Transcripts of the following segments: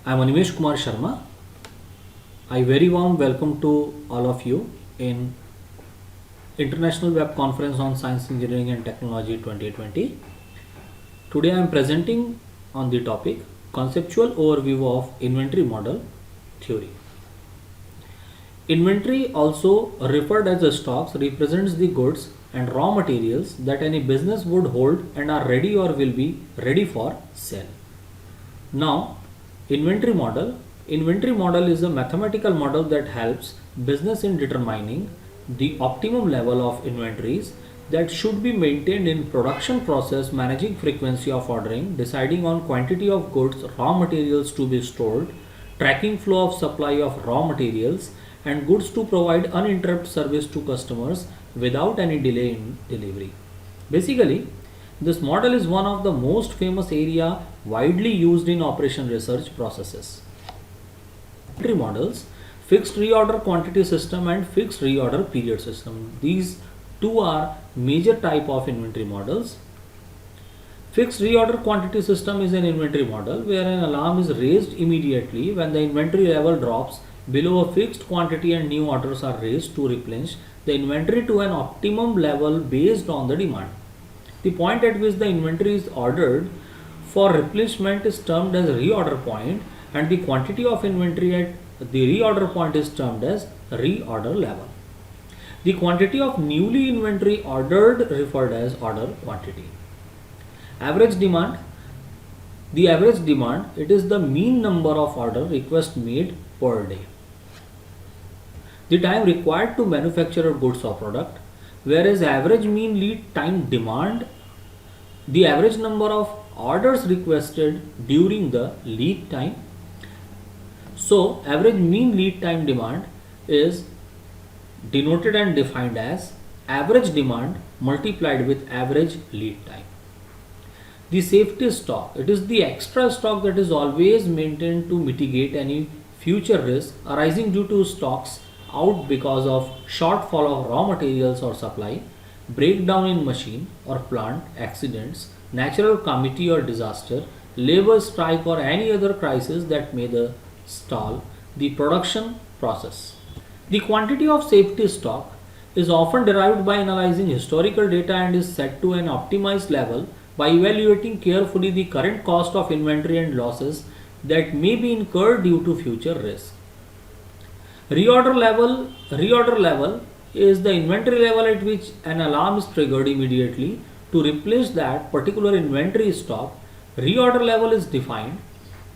I am Animesh Kumar Sharma. I very warm welcome to all of you in International Web Conference on Science, Engineering and Technology 2020. Today I am presenting on the topic Conceptual Overview of Inventory Model Theory. Inventory, also referred as the stocks, represents the goods and raw materials that any business would hold and are ready or will be ready for sale. Now, inventory model. Inventory model is a mathematical model that helps business in determining the optimum level of inventories that should be maintained in production process, managing frequency of ordering, deciding on quantity of goods, raw materials to be stored, tracking flow of supply of raw materials and goods to provide uninterrupted service to customers without any delay in delivery. Basically, this model is one of the most famous area widely used in operation research processes. Inventory models, fixed reorder quantity system and fixed reorder period system. These two are major type of inventory models. Fixed reorder quantity system is an inventory model where an alarm is raised immediately when the inventory level drops below a fixed quantity and new orders are raised to replenish the inventory to an optimum level based on the demand. The point at which the inventory is ordered for replenishment is termed as reorder point, and the quantity of inventory at the reorder point is termed as reorder level. The quantity of newly inventory ordered referred as order quantity. Average demand. The average demand, it is the mean number of order requests made per day. The time required to manufacture a goods or product, whereas average mean lead time demand, the average number of orders requested during the lead time. So average mean lead time demand is denoted and defined as average demand multiplied with average lead time. The safety stock, it is the extra stock that is always maintained to mitigate any future risk arising due to stocks out because of shortfall of raw materials or supply, breakdown in machine or plant, accidents, natural calamity or disaster, labor strike or any other crisis that may stall the production process. The quantity of safety stock is often derived by analyzing historical data and is set to an optimized level by evaluating carefully the current cost of inventory and losses that may be incurred due to future risk. Reorder level is the inventory level at which an alarm is triggered immediately to replace that particular inventory stock. Reorder level is defined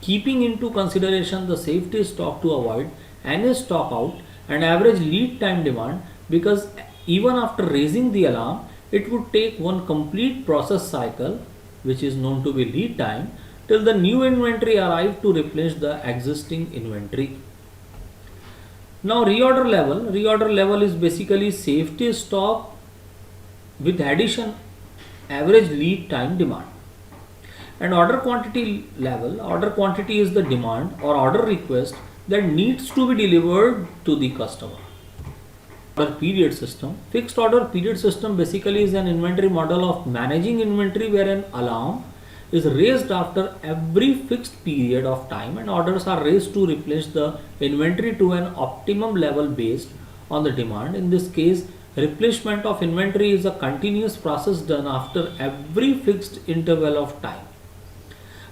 keeping into consideration the safety stock to avoid any stock out and average lead time demand, because even after raising the alarm it would take one complete process cycle, which is known to be lead time, till the new inventory arrive to replace the existing inventory. Now reorder level is basically safety stock with addition average lead time demand. And order quantity level, order quantity is the demand or order request that needs to be delivered to the customer. Order period system, fixed order period system basically is an inventory model of managing inventory where an alarm is raised after every fixed period of time and orders are raised to replenish the inventory to an optimum level based on the demand. In this case, replenishment of inventory is a continuous process done after every fixed interval of time.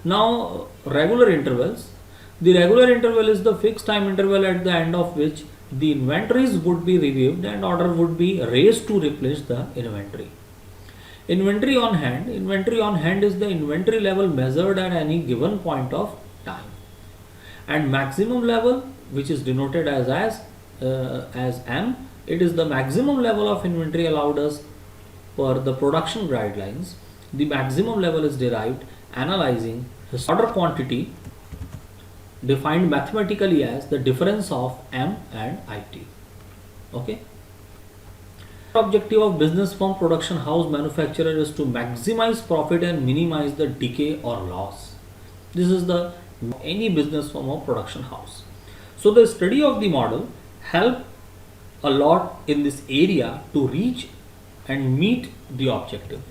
Now, regular intervals. The regular interval is the fixed time interval at the end of which the inventories would be reviewed and order would be raised to replace the inventory. Inventory on hand is the inventory level measured at any given point of time. And maximum level, which is denoted as M, it is the maximum level of inventory allowed us per the production guidelines. The maximum level is derived analyzing order quantity defined mathematically as the difference of M and IT. Okay. Objective of business firm, production house, manufacturer is to maximize profit and minimize the decay or loss. This is the any business firm or production house. So the study of the model help a lot in this area to reach and meet the objective.